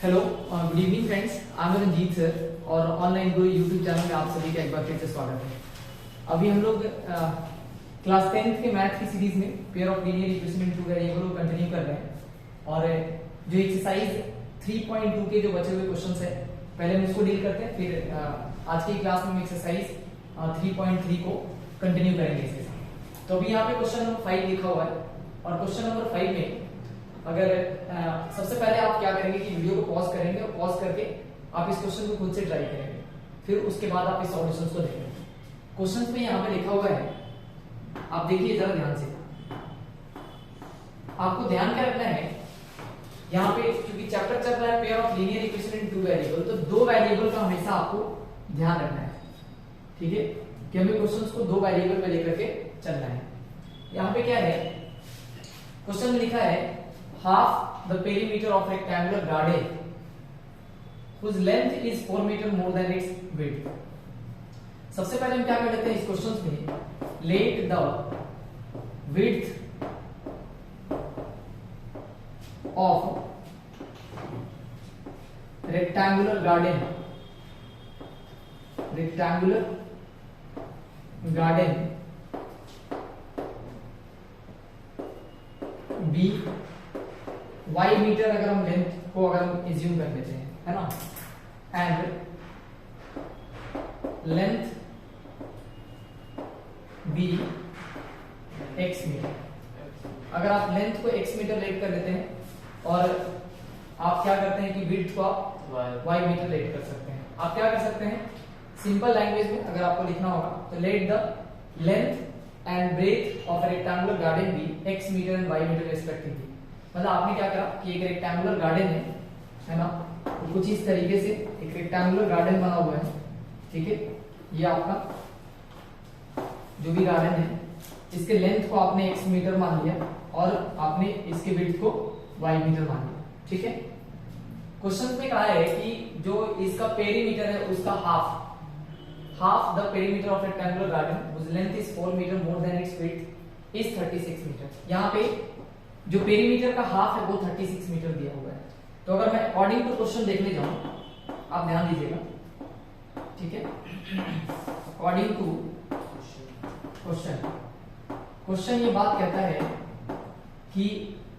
Hello, good evening friends. I am Ranjit sir और online guru YouTube channel में आप सभी का एक बार फिर से स्वागत है। अभी हम लोग क्लास 10th के मैथ की सीरीज में pair of linear equation in two variable को कंटिन्यू कर रहे हैं और जो एक्सरसाइज 3.2 के जो बचे हुए क्वेश्चंस है पहले हम उसको डील करते हैं, फिर आज की क्लास में हम एक्सरसाइज 3.3 को कंटिन्यू करेंगे इसके साथ। तो अभी यहाँ पे क्वेश्चन नंबर 5 लिखा हुआ है और क्वेश्चन नंबर 5 में अगर सबसे पहले आप क्या करेंगे कि वीडियो को पॉज करेंगे और पॉज करके आप इस क्वेश्चन को खुद से ट्राई करेंगे, फिर उसके बाद आप इस सॉल्यूशंस को देखेंगे। क्वेश्चंस में यहाँ पे लिखा हुआ है, आप देखिए जरा ध्यान से। आपको ध्यान क्या रखना है, यहाँ पे क्योंकि चैप्टर चल रहा है pair of linear equation in two variable, तो दो वेरिएबल का हमेशा आपको ध्यान रखना है, ठीक है, कि हमें क्वेश्चंस को दो वेरिएबल में लेकर के चलना है। यहाँ पे क्या है, क्वेश्चन में लिखा है half the perimeter of rectangular garden whose length is 4 meter more than its width। सबसे पहले हम क्या कर लेते हैं इस क्वेश्चन में, let the width of rectangular garden be y metre, अगर हम लेंथ को अगर हम एज्यूम कर लेते हैं, है ना, and length be x metre. अगर आप लेंथ को x मीटर लेट कर लेते हैं और आप क्या करते हैं कि विड्थ को आप y मीटर लेट कर सकते हैं। आप क्या कर सकते हैं, सिंपल लैंग्वेज में अगर आपको लिखना होगा तो let the length and breadth of rectangular garden be x metre and y metre respectively. मतलब आपने क्या करा कि एक रेक्टेंगुलर गार्डन है ना, तो कुछ इस तरीके से एक रेक्टेंगुलर गार्डन बना हुआ है, ठीक है, ये आपका जो भी गार्डन है, इसके लेंथ को आपने x मीटर मान लिया और आपने इसके विड्थ को y मीटर मान लिया, ठीक है। क्वेश्चन में कहा है कि जो इसका पेरीमीटर है उसका half the perimeter of rectangular garden whose length is 4 meter more than its width is 36 metre. यहाँ पे जो पेरीमीटर का हाफ है वो 36 मीटर दिया हुआ है। तो अगर मैं अकॉर्डिंग टू क्वेश्चन देखने जाऊं, आप ध्यान दीजिएगा, ठीक है, अकॉर्डिंग टू क्वेश्चन ये बात कहता है कि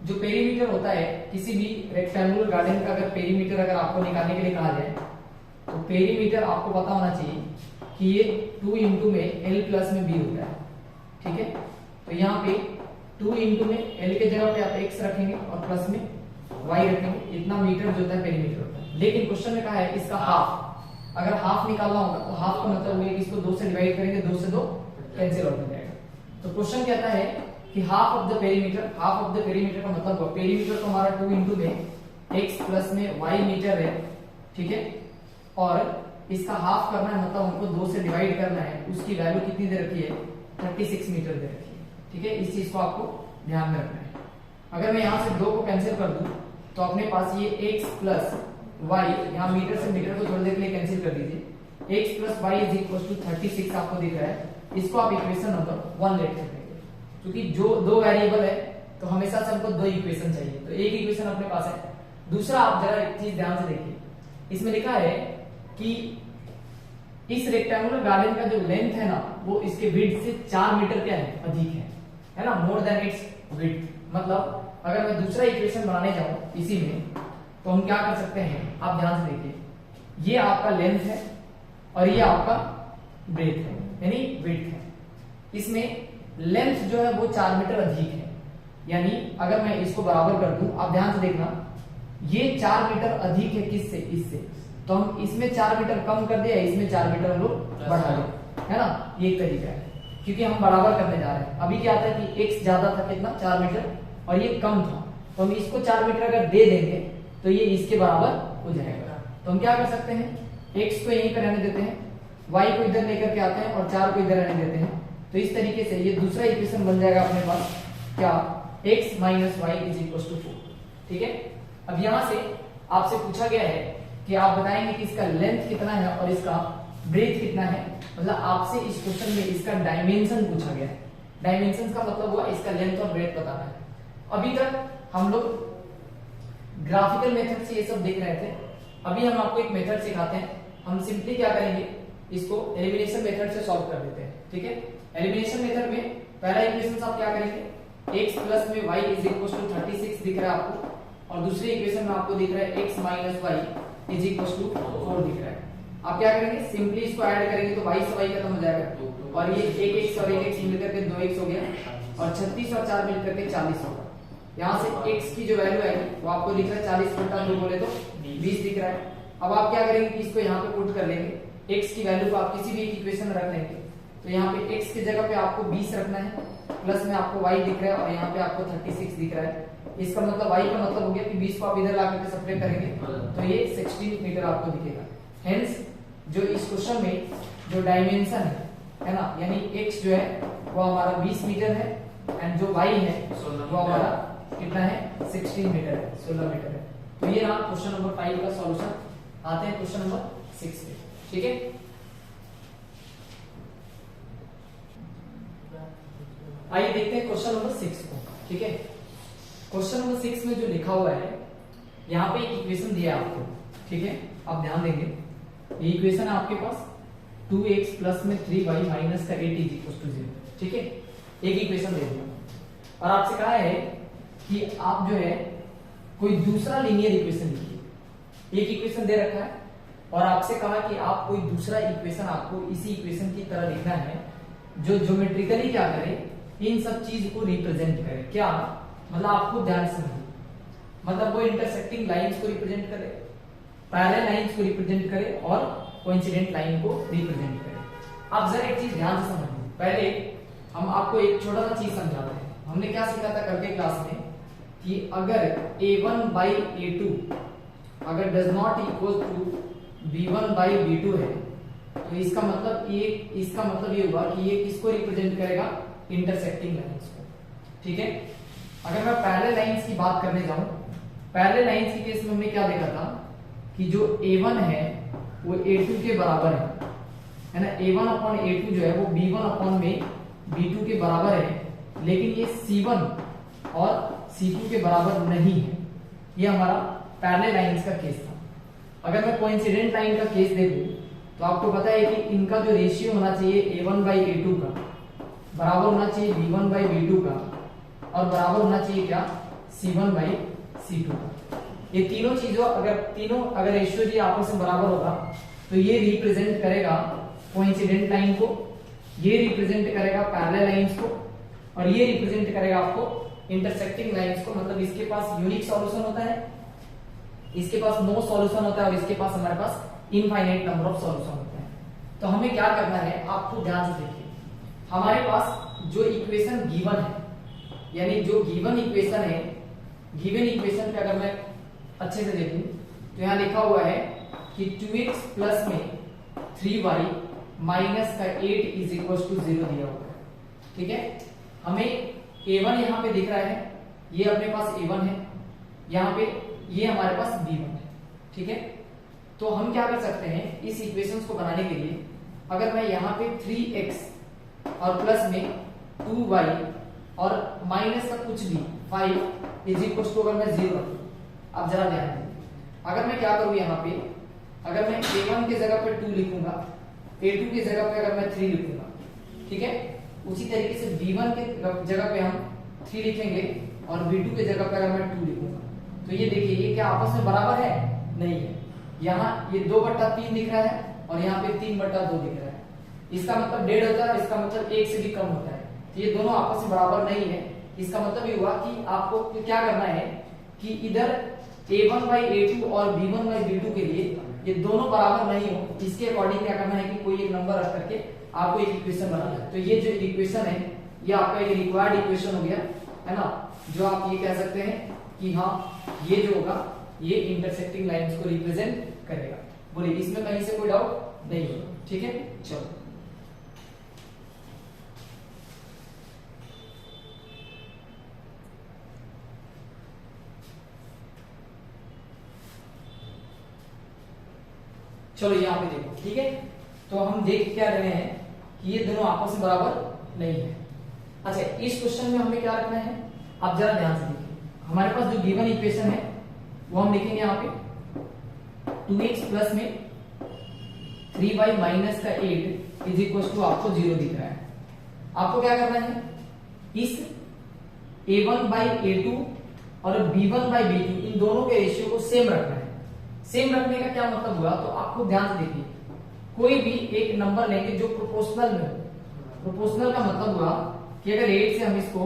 जो पेरीमीटर होता है किसी भी रेक्टेंगुलर गार्डन का, अगर पेरीमीटर अगर आपको निकालने के लिए कहा जाए तो पेरीमीटर आपको पता होना चाहिए कि ये 2 इंटू में l प्लस में b होता है, ठीक है। तो यहाँ पे 2 इंटू में l के जगह पे आप x रखेंगे और प्लस में y रखेंगे, इतना मीटर जो होता है पेरीमीटर होता है। लेकिन क्वेश्चन में कहा है इसका हाफ, अगर हाफ निकालना होगा तो हाफ का मतलब है कि इसको 2 से डिवाइड करेंगे, 2 से 2 कैंसिल आउट हो जाएगा। तो क्वेश्चन कहता है कि हाफ ऑफ द पेरीमीटर का मतलब हुआ, पेरीमीटर तो हमारा 2 इंटू में x प्लस में y मीटर है, ठीक है, और इसका हाफ करना है मतलब हमको 2 से डिवाइड करना है, उसकी वैल्यू कितनी दे रखी है, 36 मीटर दे रखी है, ठीक है। इस चीज को आपको ध्यान में रखना है। अगर मैं यहाँ से 2 को कैंसिल कर दूं तो अपने पास ये x प्लस y, यहाँ मीटर से मीटर को थोड़ी देर के लिए कैंसिल कर दीजिए, x plus y is equal to 36 आपको दिख रहा है। इसको आप इक्वेशन नंबर 1 लेट कर देंगे, क्योंकि जो दो वेरिएबल है तो हमेशा से हमको 2 इक्वेशन चाहिए, तो एक इक्वेशन अपने पास है। दूसरा आप जरा एक चीज ध्यान से देखिए, इसमें लिखा है कि इस रेक्टेंगुलर गार्डन का जो लेंथ है ना वो इसके विड्थ से 4 मीटर क्या है, अधिक है ना, मोर देन इट्स विड्थ। मतलब अगर मैं दूसरा इक्वेशन बनाने जाऊं इसी में तो हम क्या कर सकते हैं, आप ध्यान से देखिए, ये आपका लेंथ है और ये आपका ब्रेथ है, यानी विड्थ है। इसमें लेंथ जो है वो 4 मीटर अधिक है, यानी अगर मैं इसको बराबर कर दूं, आप ध्यान से देखना, ये 4 मीटर अधिक है किससे, इससे, तो हम इसमें 4 मीटर कम कर दे या इसमें 4 मीटर हम लोग बढ़ा दें, है ना, ये एक तरीका है, क्योंकि हम बराबर करने जा रहे हैं। अभी क्या था कि x ज्यादा था कितना, 4 मीटर, और ये कम था, तो हम इसको 4 मीटर अगर दे देंगे तो ये इसके बराबर हो जाएगा। तो हम क्या कर सकते हैं, x को यहीं पर रहने देते हैं, y को इधर लेकर के आते हैं और 4 को इधर रहने देते हैं। तो इस तरीके से ये दूसरा इक्वेशन बन जाएगा अपने पास क्या, x minus y is equal to 4, ठीक है। अब यहां से आपसे पूछा गया है कि आप बताएंगे कि इसका लेंथ कितना है और इसका ब्रेथ कितना है, मतलब आपसे इस क्वेश्चन में इसका डायमेंशन पूछा गया है। डायमेंशन का मतलब हुआ इसका लेंथ और ब्रेथ बताना है। अभी तक हम लोग ग्राफिकल मेथड से ये सब देख रहे थे। अभी हम आपको एक मेथड सिखाते हैं। हम सिंपली क्या करेंगे, इसको एलिमिनेशन मेथड से सॉल्व कर देते हैं। ठीक है, एलिमिनेशन मेथड में पहला इक्वेशन आप क्या करेंगे, x प्लस में y इज इक्वल टू 36 दिख रहा है आपको, और दूसरे इक्वेशन में आपको दिख रहा है x minus y is equal to 4 दिख रहा है। आप क्या करेंगे, सिंपली इसको ऐड करेंगे तो y से y खत्म हो जाएगा, और ये एक x और एक x मिलकर के 2x हो गया, और 36 और 4 मिलकर के 40 होगा। यहाँ से x की जो वैल्यू आएगी वो आपको दिख रहा है 40 बटा 2 बोले तो 20 दिख रहा है। अब आप क्या करेंगे कि इसको यहाँ पे पुट कर लेंगे, x की वैल्यू को आप किसी भी एक इक्वेशन में रख लेंगे। तो यहाँ पे x की जगह पे आपको 20 रखना है, प्लस में आपको y दिख रहा है, और यहाँ पे आपको 36 दिख रहा है। इसका मतलब y का मतलब हो गया कि 20 को आप इधर ला करके सब्ट्रैक्ट करेंगे तो ये 16 मीटर आपको दिखेगा। हेंस जो इस क्वेश्चन में जो डायमेंशन है ना, यानी x जो है वो हमारा 20 मीटर है, एंड जो y है वो हमारा कितना है, 16 मीटर है, 16 मीटर है। तो ये रहा क्वेश्चन नंबर 5 का सॉल्यूशन। आते हैं क्वेश्चन नंबर 6 पे। ठीक है, आइए देखते हैं क्वेश्चन नंबर 6 को। ठीक है, क्वेश्चन नंबर 6 में जो लिखा हुआ है, यहाँ पे एक इक्वेशन दिया है आपको। ठीक है, आप ध्यान देंगे, ये इक्वेशन है आपके पास 2x प्लस में 3y माइनस का 8 इज इक्वल टू 0। ठीक है, एक इक्वेशन दे दिया, और आपसे कहा है कि आप जो है कोई दूसरा लीनियर इक्वेशन लिखिए। एक इक्वेशन दे रखा है, और आपसे कहा कि आप कोई दूसरा इक्वेशन आपको इसी इक्वेशन की तरह लिखना है, जो ज्योमेट्रिकली क्या करे, इन सब चीज को रिप्रेजेंट करे। क्या मतलब, आपको ध्यान से समझिए, मतलब वो इंटरसेक्टिंग लाइंस को रिप्रेजेंट करे, पैरेलल लाइंस को रिप्रेजेंट करे, और कोइंसिडेंट लाइन को रिप्रेजेंट करे। आप जरा एक चीज ध्यान से समझिए, पहले हम आपको एक छोटा सा चीज समझाते हैं। हमने क्या सीखा था कल के क्लास में कि अगर a1 by a2 अगर does not equal to b1 by b2 है, तो इसका मतलब ये होगा कि ये किसको रिप्रेजेंट करेगा, इंटरसेक्टिंग लाइंस को। ठीक है, अगर मैं पैरेलल लाइंस की बात करने जाऊं, पैरेलल लाइंस के केस में हमने क्या देखा था कि जो a1 है वो a2 के बराबर है ना, a1 अपॉन a2 जो है वो b1 अपॉन में b2 के बराबर है, लेकिन ये c1 और c2 के बराबर नहीं है। ये हमारा पैरेलल लाइंस का केस था। अगर मैं कोइंसिडेंट लाइन का केस देखूं, तो आपको पता है कि इनका जो रेशियो होना चाहिए a1 by a2 का बराबर होना चाहिए b1 by b2 का, और बराबर होना चाहिए क्या, c1 by c2 का। ये तीनों चीजों अगर रेशियो जी आपस में बराबर होगा, तो ये रिप्रेजेंट करेगा कोइंसिडेंट लाइन को, ये रिप्रेजेंट करेगा पैरेलल लाइंस को, और ये रिप्रेजेंट करेगा आपको इंटरसेक्टिंग लाइंस को। मतलब इसके पास यूनिक सॉल्यूशन होता है, इसके पास नो सॉल्यूशन होता है, और इसके पास हमारे पास इनफाइनाइट नंबर ऑफ सॉल्यूशन होते हैं। तो हमें क्या करना है, आपको ध्यान से देखिए, हमारे पास जो इक्वेशन गिवन है, यानी जो गिवन इक्वेशन है, गिवन इक्वेशन पे अगर मैं अच्छे से देखूं तो यहां लिखा हुआ है कि 2x प्लस में 3y माइनस का 8 इज इक्वल टू 0 दिया हुआ है। ठीक है, हमें a1 यहाँ पे दिख रहा है, ये अपने पास a1 है, यहाँ पे ये हमारे पास b1 है। ठीक है, तो हम क्या कर सकते हैं, इस इक्वेशंस को बनाने के लिए अगर मैं यहाँ पे 3x और प्लस में 2y और माइनस का कुछ भी 5 इज इक्वल टू अगर मैं 0 रखूं, अब जरा ध्यान दें, अगर मैं क्या करूं यहाँ पे, अगर मैं a1 के जगह पे 2 लिखूंगा, a2 की जगह पे अगर मैं 3 लिखूंगा, ठीक है, उसी तरीके से b1 के जगह पे हम 3 लिखेंगे, और b2 के जगह पे अगर मैं 2 लिखूंगा, तो ये देखिए ये क्या आपस में बराबर है, नहीं है। यहाँ ये 2/3 दिख रहा है, और यहाँ पे 3/2 दिख रहा है। इसका मतलब 1.5 होता है, और इसका मतलब 1 से भी कम होता है। तो ये दोनों आपस में बराबर नहीं है। इसका मतलब ये हुआ कि आपको क्या करना है कि इधर a1 by a2 और b1 by b2 के लिए ये दोनों बराबर नहीं हो, इसके अकॉर्डिंग क्या करना है कि कोई एक नंबर रख करके आपको एक इक्वेशन बनाना है। तो ये जो इक्वेशन है ये आपका एक रिक्वायर्ड इक्वेशन हो गया, है ना, जो आप ये कह सकते हैं कि हाँ ये जो होगा ये इंटरसेक्टिंग लाइंस को रिप्रेजेंट करेगा। बोलिए, इसमें कहीं से कोई डाउट नहीं है। ठीक है, चलो चलो यहाँ पे देखो। ठीक है, तो हम देख क्या रहे हैं कि ये दोनों आपस में बराबर नहीं है। अच्छा, इस क्वेश्चन में हमें क्या रखना है, आप जरा ध्यान से देखिए, हमारे पास जो गिवन इक्वेशन है वो हम लिखेंगे यहाँ पे 2x प्लस में 3y माइनस का 8 इज इक्वल टू आपको 0 दिख रहा है। आपको क्या करना है, इस a1 बाई a2 और b1 बाई b2 इन दोनों के रेशियो को सेम रखना है। सेम रखने का क्या मतलब हुआ, तो आपको ध्यान से देखिए, कोई भी एक नंबर लेंगे जो प्रोपोर्शनल में हो। प्रोपोर्शनल का मतलब हुआ कि अगर 8 से हम इसको,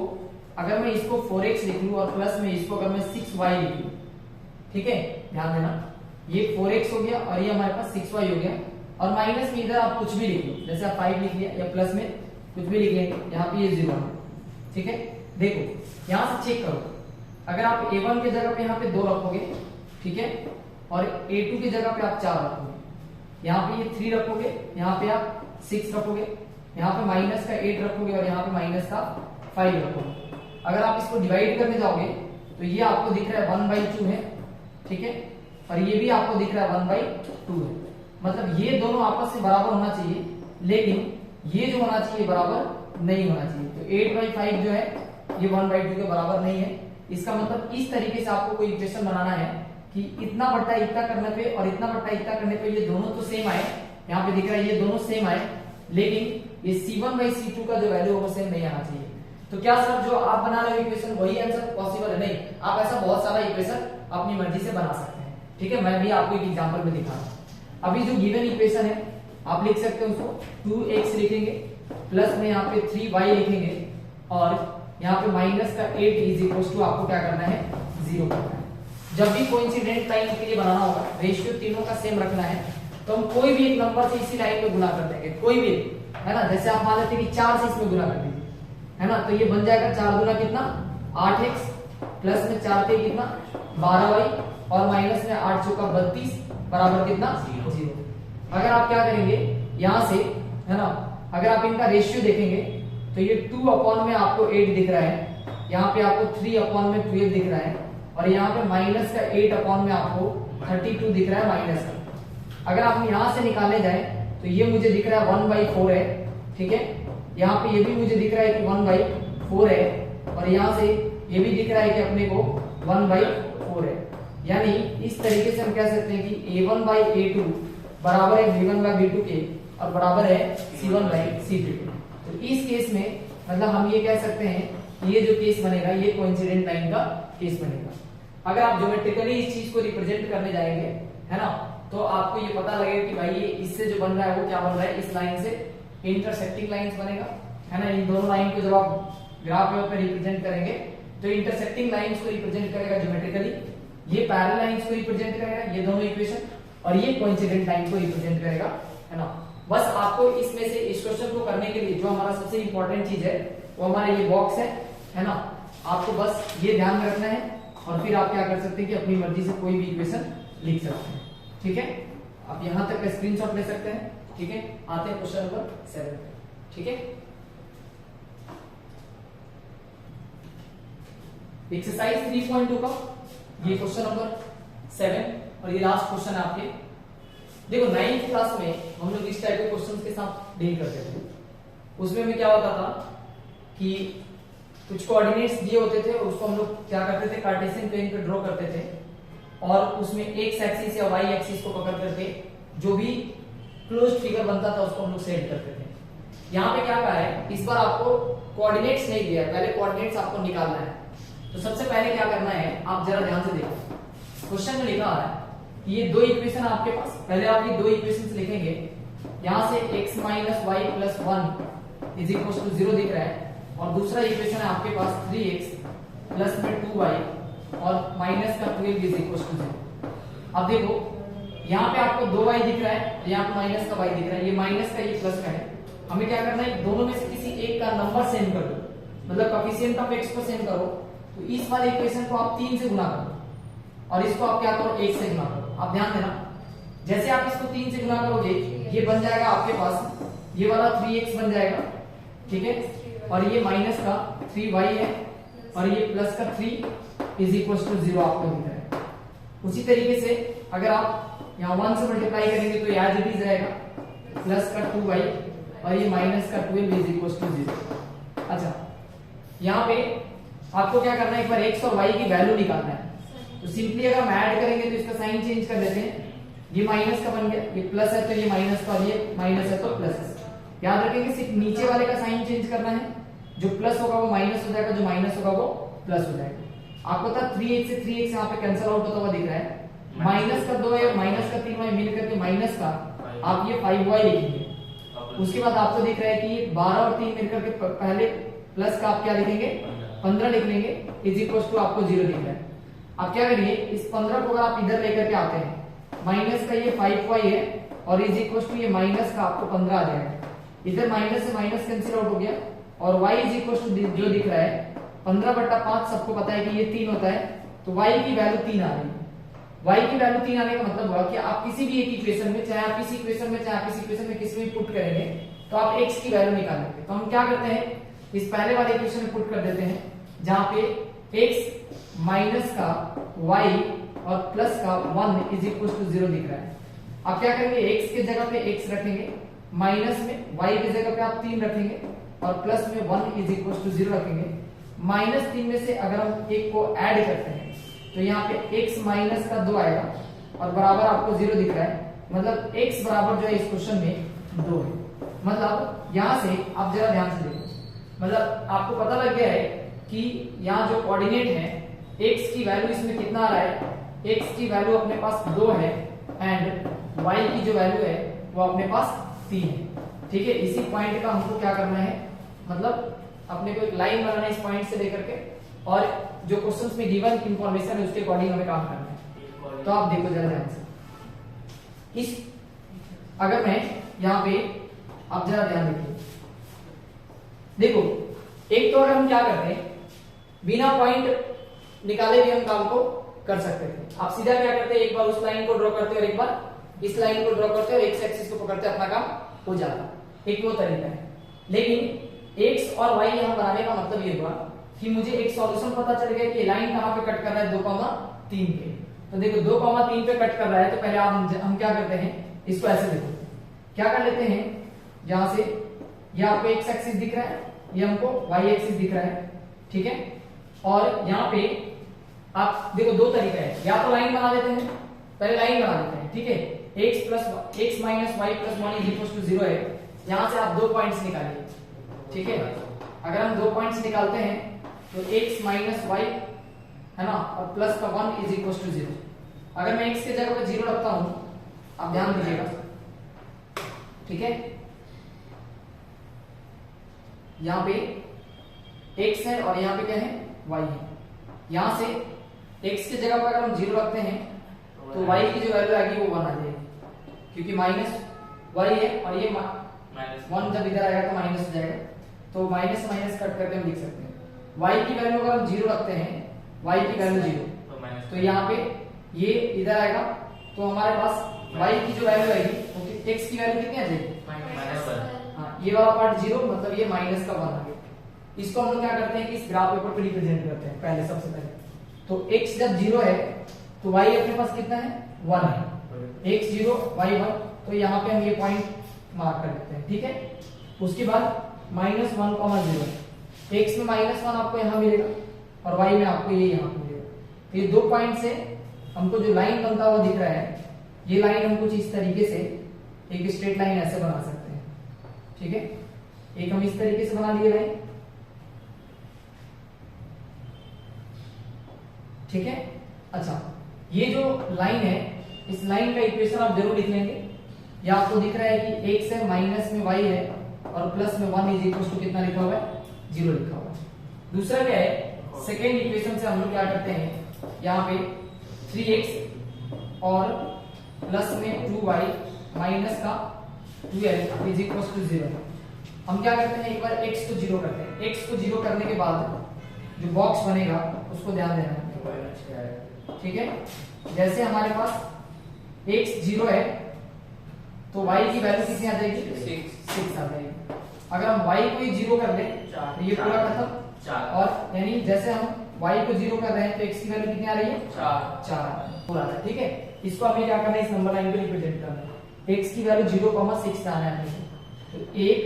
अगर मैं इसको 4x लिख लूं और प्लस में इसको अगर मैं 6y लिख लूं, ठीक है, ध्यान देना, ये 4x हो गया और ये हमारे पास 6y हो गया, और माइनस में इधर आप कुछ भी लिख लो, जैसे आप 5 लिख लिया या प्लस में कुछ भी लिख लेंगे, यहाँ पे ये 0 है, ठीक है। देखो यहां से चेक करो, अगर आप a1 की जगह पे यहाँ पे 2 रखोगे, ठीक है, और a2 की जगह पे आप 4 रखोगे, यहाँ पे ये 3 रखोगे, यहाँ पे आप 6 रखोगे, यहाँ पे माइनस का 8 रखोगे और यहाँ पे माइनस का 5 रखोगे। अगर आप इसको डिवाइड करने जाओगे तो ये आपको दिख रहा है 1/2 है, ठीक है, और ये भी आपको दिख रहा है 1/2 है। मतलब ये दोनों आपस में बराबर होना चाहिए, लेकिन ये जो होना चाहिए बराबर नहीं होना चाहिए। तो 8/5 जो है ये 1/2 के बराबर नहीं है। इसका मतलब इस तरीके से आपको कोई इक्वेशन बनाना है कि इतना बट्टा इतना करने पे और इतना बट्टा इतना करने पे ये दोनों तो सेम आए, यहाँ पे दिख रहा है ये दोनों सेम आए, लेकिन ये c1/c2 का जो वैल्यू होगा सेम नहीं आना चाहिए। तो क्या सर जो आप बना रहे हो इक्वेशन वही आंसर पॉसिबल है? नहीं, आप ऐसा बहुत सारा इक्वेशन अपनी मर्जी से बना सकते हैं, ठीक है। मैं भी आपको एक एग्जांपल में दिखा रहा हूं। अभी जो गिवन इक्वेशन है आप लिख सकते हो उसको 2x लिखेंगे, प्लस में यहाँ पे 3y लिखेंगे, और यहाँ पे माइनस का 8 इज इक्वल टू आपको क्या करना है, 0 करना है। जब भी कोइंसिडेंट लाइन के लिए बनाना होगा, रेशियो तीनों का सेम रखना है, तो हम कोई भी एक नंबर से इसी लाइन में गुना कर देंगे, कोई भी, है ना। जैसे आप मान लेते हैं कि 4 से इसमें गुना कर दीजिए, है ना, तो ये बन जाएगा 4 गुना कितना 8x, प्लस में 4 पे कितना 12y, और माइनस में 8 चौका 32 बराबर कितना 0। अगर आप क्या करेंगे यहां से, है ना, अगर आप इनका रेशियो देखेंगे तो ये 2 में आपको 8 दिख रहा है, यहाँ पे आपको 3 में 12 दिख रहा है, और यहाँ पे माइनस का 8 में आपको 32 दिख रहा है माइनस का। अगर आप यहां से निकालने जाए तो ये मुझे दिख रहा है 1/4 है, ठीक है, यहाँ पे ये भी मुझे दिख रहा है कि 1/4 है, और यहाँ से ये भी दिख रहा है कि अपने को 1/4 है। यानी इस तरीके से हम कह सकते हैं कि a1/a2 बराबर है b1/b2 के, और बराबर है c1/c2। तो इस केस में मतलब हम ये कह सकते हैं ये जो केस बनेगा ये कोइंसिडेंट लाइन का केस बनेगा। अगर आप ज्योमेट्रिकली इस चीज को रिप्रेजेंट करने जाएंगे, है ना, तो आपको ये पता लगेगा कि भाई ये इससे जो बन रहा है वो क्या बन रहा है, इस लाइन से इंटरसेक्टिंग लाइंस बनेगा, है ना। इन दोनों लाइन को जब आप ग्राफ पेपर पे रिप्रेजेंट करेंगे तो इंटरसेक्टिंग लाइंस को रिप्रेजेंट करेगा ज्योमेट्रिकली, ये पैरेलल लाइंस को रिप्रेजेंट करेगा, ये दोनों इक्वेशन, और ये कोइंसिडेंट लाइन को रिप्रेजेंट करेगा, है ना। बस आपको इसमें से इस क्वेश्चन को करने के लिए जो हमारा सबसे इंपॉर्टेंट चीज है वो हमारा ये बॉक्स है ना। आपको बस ये ध्यान में रखना है, और फिर आप क्या कर सकते हैं कि अपनी मर्जी से कोई भी इक्वेशन लिख सकते हैं, ठीक है। आप यहां तक का स्क्रीनशॉट ले सकते हैं, ठीक है। आते हैं क्वेश्चन नंबर 7, ठीक है। एक्सरसाइज 3.2 का ये क्वेश्चन नंबर 7 और ये लास्ट क्वेश्चन है आपके। देखो 9th क्लास में हम लोग इस टाइप के क्वेश्चंस के साथ डील करते थे। उसमें में क्या होता था कि कुछ कोऑर्डिनेट्स दिए होते थे और उसको हम लोग क्या करते थे, कार्टेशियन प्लेन पे ड्रॉ करते थे, और उसमें एक्स एक्सिस या वाई एक्सिस को पकड़ करके जो भी क्लोज्ड फिगर बनता था उसको हम लोग सेट करते थे। यहाँ पे क्या कहा है, इस बार आपको कोऑर्डिनेट्स नहीं दिया है, पहले कोऑर्डिनेट्स आपको निकालना है। तो सबसे पहले क्या करना है, आप जरा ध्यान से देखो, क्वेश्चन में लिखा है कि ये 2 इक्वेशन आपके पास, पहले आप ये 2 इक्वेशंस लिखेंगे। यहां से x minus y plus 1 is equal to 0 दिख रहा है, और दूसरा इक्वेशन है आपके पास 3x प्लस में 2y और माइनस का 12 इज इक्वल टू 0। अब देखो यहाँ पे आपको 2y दिख रहा है, यहाँ पे माइनस का y दिख रहा है, ये माइनस का ये प्लस का है। हमें क्या करना है, दोनों में से किसी एक का नंबर सेंड कर दो, मतलब कोएफिशिएंट ऑफ x को सेंड करो। तो इस वाले इक्वेशन को आप 3 से गुना करो, और इसको आप क्या करो 1 से गुना करो। आप ध्यान देना, जैसे आप इसको 3 से गुना करोगे ये बन जाएगा आपके पास, ये वाला 3x बन जाएगा, ठीक है, और ये माइनस का 3y है, और ये प्लस का 3 इज इक्वल टू 0 आपको मिल रहा है। उसी तरीके से अगर आप यहाँ 1 से मल्टीप्लाई करेंगे तो एज इट इज रहेगा, प्लस का 2y और ये माइनस का 12 इज इक्वल टू 0। अच्छा, यहाँ पे आपको क्या करना है, एक बार x और y की वैल्यू निकालना है। तो सिंपली अगर हम ऐड करेंगे तो इसका साइन चेंज कर देते हैं, ये माइनस का बन गया, ये प्लस है तो ये माइनस का, और ये माइनस है तो प्लस है। याद रखेंगे सिर्फ नीचे वाले का साइन चेंज करना है, जो प्लस होगा वो माइनस हो जाएगा, जो माइनस होगा वो प्लस हो जाएगा। आपको पता 3x से 3x यहाँ पे कैंसिल आउट होता हुआ दिख रहा है, माइनस का 2 है माइनस का 3y मिल करके माइनस का आप ये 5y लिखेंगे। उसके बाद आपको दिख रहा है कि 12 और 3 मिलकर के पहले प्लस का आप क्या लिखेंगे 15 लिख लेंगे, इज इक्वल टू आपको 0 दिख रहा है। आप क्या करिए इस 15 को अगर आप इधर लेकर के आते हैं, माइनस का ये 5y है और इज इक्वल टू ये माइनस का आपको 15 आ जाएगा, इधर माइनस से माइनस कैंसिल आउट हो गया, और y इज इक्वल टू जो दिख रहा है 15/5 सबको पता है कि ये 3 होता है, तो y की वैल्यू 3 आ रही है। y की वैल्यू 3 आने का मतलब हुआ कि आप किसी भी एक इक्वेशन में, चाहे आप इस इक्वेशन में चाहे आप इस इक्वेशन में किसी में पुट करेंगे तो आप x की वैल्यू निकालेंगे। तो हम क्या करते हैं इस पहले वाले इक्वेशन में पुट कर देते हैं, जहां पे x माइनस का y और प्लस का 1 इज इक्वल टू 0 दिख रहा है। आप क्या करेंगे x के जगह पे x रखेंगे, माइनस में y की जगह पे आप 3 रखेंगे और प्लस में 1 इज इक्वल टू 0 रखेंगे। -3 में से अगर हम एक को ऐड करते हैं तो यहाँ पे x माइनस का 2 आएगा और बराबर आपको 0 दिख रहा है, मतलब x बराबर जो है इस क्वेश्चन में 2 है। मतलब यहाँ से आप जरा ध्यान से देखो, मतलब आपको पता लग गया है कि यहाँ जो कोऑर्डिनेट है x की वैल्यू इसमें कितना आ रहा है, x की वैल्यू अपने पास 2 है एंड y की जो वैल्यू है वो अपने पास 3 है। ठीक है, इसी पॉइंट का हमको क्या करना है, मतलब अपने को एक लाइन बनाना है इस पॉइंट से लेकर के, और जो क्वेश्चंस में गिवन इंफॉर्मेशन है उसके अकॉर्डिंग हमें काम करना है। तो आप देखो जरा ध्यान से, इस अगर मैं यहाँ पे आप जरा ध्यान देखिए, देखो एक तो अगर हम क्या करते हैं बिना पॉइंट निकाले भी हम काम को कर सकते थे। आप सीधा क्या करते हैं, एक बार उस लाइन को ड्रॉ करते और एक बार इस लाइन को ड्रॉ करते और एक्स एक्सिस को पकड़ते, अपना काम हो जाता। एक वो तरीका है, लेकिन x और y यहां बनाने का मतलब ये हुआ कि मुझे एक सॉल्यूशन पता चल गया कि लाइन कहां पे कट कर रहा है 2,3 पे। तो देखो 2,3 पे कट कर रहा है, तो पहले हम क्या करते हैं इसको ऐसे देखो, क्या कर लेते हैं, यहां से ये आपको x एक्सिस दिख रहा है, ये हमको y एक्सिस दिख रहा है, ठीक है। और यहाँ पे आप देखो दो तरीका है, या तो लाइन बना देते हैं, पहले लाइन बना देते हैं, ठीक है, x minus y plus 1 is equal to 0 है। यहां से आप 2 पॉइंट्स निकालिए, ठीक है। अगर हम 2 पॉइंट्स निकालते हैं तो x माइनस y है ना, और प्लस का 1 इज इक्वल टू 0। अगर मैं x के जगह पे 0 रखता हूं, आप ध्यान दीजिएगा, ठीक है, यहां पे x है और यहां पे क्या है y है। यहां से x के जगह पर अगर हम 0 रखते हैं तो y की जो वैल्यू आएगी वो 1 आ जाएगी, क्योंकि माइनस y है और ये माइनस 1 जब इधर आएगा तो माइनस हो जाएगा, तो माइनस माइनस कट करके हम लिख सकते हैं। y की वैल्यू अगर हम 0 रखते हैं, y की वैल्यू 0, तो यहाँ पे ये इधर आएगा, तो हमारे पास y की जो वैल्यू आएगी वो x की वैल्यू कितनी आ जाएगी, हाँ, ये वाला पार्ट 0, मतलब ये माइनस का 1 आ गया। इसको हम लोग क्या करते हैं कि इस ग्राफ पेपर पे रिप्रेजेंट करते हैं पहले, सबसे पहले तो x जब 0 है तो y अपने पास कितना है 1 है, x 0 y 1, तो यहाँ पे हम ये पॉइंट मार्क कर देते हैं, ठीक है। उसके बाद -1, 0, x में -1 आपको यहाँ मिलेगा और y में आपको ये यहाँ मिलेगा। तो ये 2 पॉइंट से हमको जो लाइन बनता हुआ दिख रहा है, ये लाइन हम कुछ इस तरीके से एक स्ट्रेट लाइन ऐसे बना सकते हैं, ठीक है। एक हम इस तरीके से बना लिए लाइन, ठीक है। अच्छा, ये जो लाइन है इस लाइन का इक्वेशन आप जरूर लिख लेंगे। या आपको दिख रहा है कि x है, माइनस में y है और प्लस में 1 इज इक्वल टू कितना लिखा हुआ है 0 लिखा हुआ है। दूसरा क्या है, सेकेंड इक्वेशन से हम लोग क्या करते हैं, यहाँ पे 3x और प्लस में 2y माइनस का 12 इज इक्वल टू 0। हम क्या करते हैं, एक बार x को 0 करते हैं। x को 0 करने के बाद जो बॉक्स बनेगा उसको ध्यान देना है, ठीक है। जैसे हमारे पास x 0 है तो y की वैल्यू कितनी आ जाएगी 6 आ जाएगी। अगर हम y को ही 0 कर दें तो ये पूरा खत्म, और यानी जैसे हम y को 0 कर रहे हैं तो x की वैल्यू कितनी आ रही है 4 पूरा, ठीक है। इसको हमें क्या करना है, इस नंबर लाइन को रिप्रेजेंट करना है। x की वैल्यू 0,6 आना है हमें, तो 1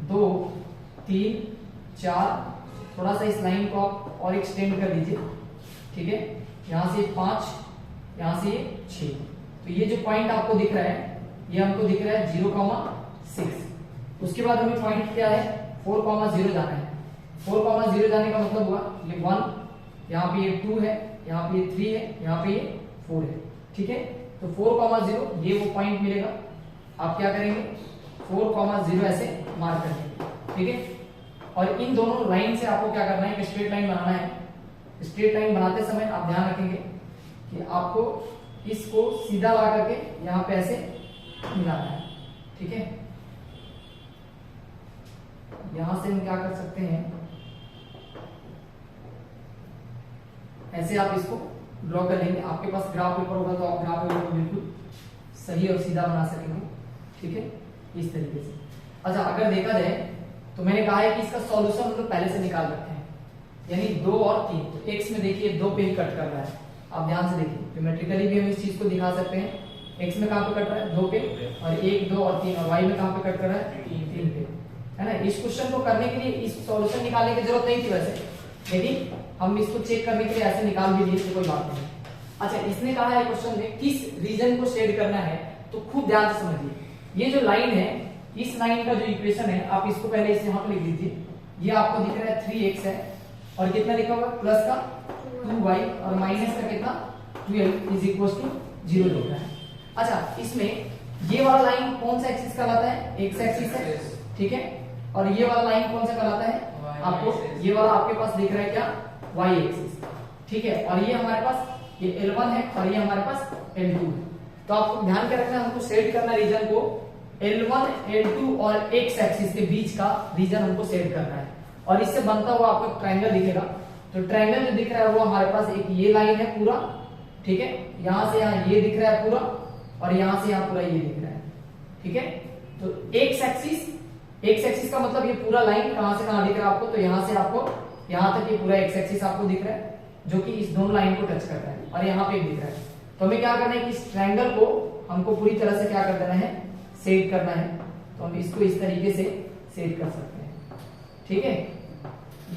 2 3 4, थोड़ा सा इस लाइन को आप और एक्सटेंड कर दीजिए, ठीक है। यहाँ से 5, यहाँ से ये 6। तो ये जो पॉइंट आपको दिख रहा है ये हमको दिख रहा है 0,6। उसके बाद हमें पॉइंट क्या है 4,0 जाना है। 4,0 जाने का मतलब हुआ ये 1, यहाँ पे ये 2 है, यहाँ पे ये 3 है, यहाँ पे ये 4 है। ठीक है, तो 4,0 ये वो पॉइंट मिलेगा। आप क्या करेंगे 4,0 ऐसे मार्क करेंगे। ठीक है, और इन दोनों लाइन से आपको क्या करना है, एक स्ट्रेट लाइन बनाना है। स्ट्रेट लाइन बनाते समय आप ध्यान रखेंगे कि आपको इसको सीधा ला करके यहाँ पे ऐसे मिलाना है। ठीक है, यहां से हम क्या कर सकते हैं, ऐसे आप इसको ड्रॉ कर लेंगे। आपके पास ग्राफ पेपर होगा तो आप ग्राफ पेपर को बिल्कुल सही और सीधा बना सकेंगे। ठीक है, इस तरीके से। अच्छा, अगर देखा जाए तो मैंने कहा है कि इसका सॉल्यूशन हम लोग पहले से निकाल रखे हैं, यानी 2 और 3। तो एक्स में देखिए 2 पे ही कट कर रहा है। आप ध्यान से देखिए, ज्योमेट्रिकली भी हम इस चीज को दिखा सकते हैं। एक्स में कहां पे कट रहा है 2 पे, और 1, 2 और 3, और वाई में कहां पे कट कर रहा है 3 पे, है ना। इस क्वेश्चन को करने के लिए इस सॉल्यूशन निकालने की जरूरत नहीं थी वैसे, लेकिन हम इसको चेक करने के लिए ऐसे निकाल भी लिए तो कोई बात नहीं। अच्छा, इसने कहा है क्वेश्चन में किस रीजन को शेड करना है, तो खूब ध्यान से समझिए। ये जो लाइन है, इस लाइन का जो इक्वेशन है, आप इसको पहले इसे यहाँ पे लिख लीजिए। ये आपको दिख रहा है 3x है, और कितना लिखा हुआ प्लस का 2y, और माइनस का कितना 12 इज इक्वल टू 0 लिख रहा है। अच्छा, इसमें ये वाला लाइन कौन सा एक्सिस कहलाता है, एक्स एक्सिस है। ठीक है, और ये वाला लाइन कौन सा कहलाता है, आपको ये वाला आपके पास दिख रहा है क्या, y एक्सिस। ठीक है, और ये हमारे पास ये L1 है, और ये हमारे पास L2 है। तो आपको ध्यान के रखना, हमको सेट करना रीजन को L1, L2 और x एक्सिस के बीच का रीजन हमको सेट करना है। और इससे बनता हुआ आपको ट्रायंगल दिखेगा। तो ट्रायंगल जो दिख रहा है वो हमारे पास एक ये लाइन है पूरा। ठीक है, यहां से यहां ये दिख रहा है पूरा, और यहां से यहां पूरा ये दिख रहा है। ठीक है, तो x एक्सिस का मतलब ये पूरा लाइन कहां से कहां दिख रहा है आपको, तो यहां से आपको यहां तक ये पूरा x एक्सिस आपको दिख रहा है, जो कि इस दोनों लाइन को टच कर रहा है, और यहाँ पे दिख रहा है। तो हमें क्या करना है कि इस ट्रायंगल को हमको पूरी तरह से क्या कर देना है, सेट करना है। तो हम इसको इस तरीके से सेट कर सकते हैं। ठीक है,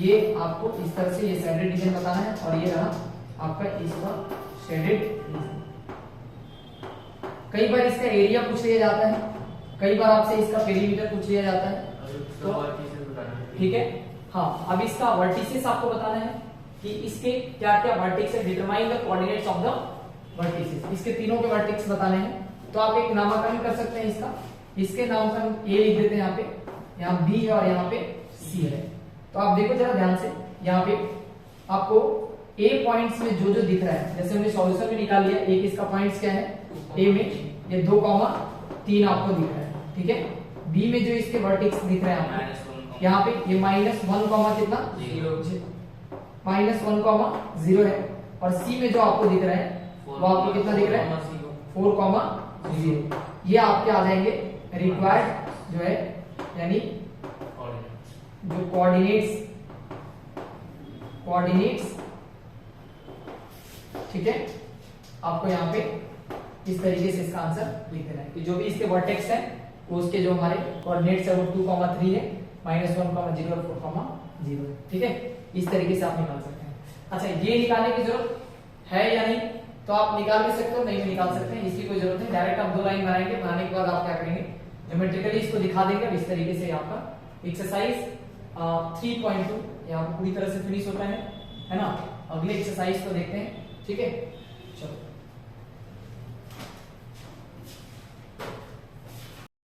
ये आपको इस तरह से ये शेडेड रीजन बताना है, और ये रहा आपका इसका शेडेड रीजन। कई बार इसका एरिया पूछ लिया जाता है, कई बार आपसे इसका पेरीमीटर पूछ लिया जाता है। तो ठीक है, हाँ, अब इसका वर्टिसेस आपको बताना है कि इसके क्या क्या वर्टेक्स है। Determine the coordinates of the vertices, इसके तीनों के वर्टेक्स बताने हैं। तो आप एक नामकरण कर सकते हैं इसका। इसके नामकरण ए लिख देते हैं यहाँ पे, यहाँ बी है और यहाँ पे सी है। तो आप देखो जरा ध्यान से, यहाँ पे आपको ए पॉइंट्स में जो जो दिख रहा है, जैसे हमने सॉल्यूशन में निकाल लिया, एक इसका पॉइंट्स क्या है, ए में ये 2,3 आपको दिख रहा है। ठीक है, बी में जो इसके वर्टेक्स दिख रहे हैं यहाँ पे ये -1, कितना -1,0 है, और सी में जो आपको दिख रहा है वो आपको कितना दिख रहा है 4,0। ये आपके आ जाएंगे रिक्वायर्ड जो है, यानी जो कोऑर्डिनेट्स। ठीक है, आपको यहाँ पे इस तरीके से इसका आंसर लिख देना है कि जो भी इसके वर्टेक्स है वो उसके जो हमारे कोऑर्डिनेट्स है वो 2,3 है, -1,0 और 4,0। ठीक है, इस तरीके से आप निकाल सकते हैं। अच्छा, ये निकालने की जरूरत है या नहीं, तो आप निकाल भी सकते हो, नहीं भी निकाल सकते हैं, इसकी कोई जरूरत नहीं। डायरेक्ट आप 2 लाइन बनाएंगे, बनाने के बाद आप क्या करेंगे, ज्योमेट्रिकली इसको दिखा देंगे। इस तरीके से आपका एक्सरसाइज 3.2 यहाँ पूरी तरह से फिनिश होता है ना। अगले एक्सरसाइज को देखते हैं। ठीक है, चलो।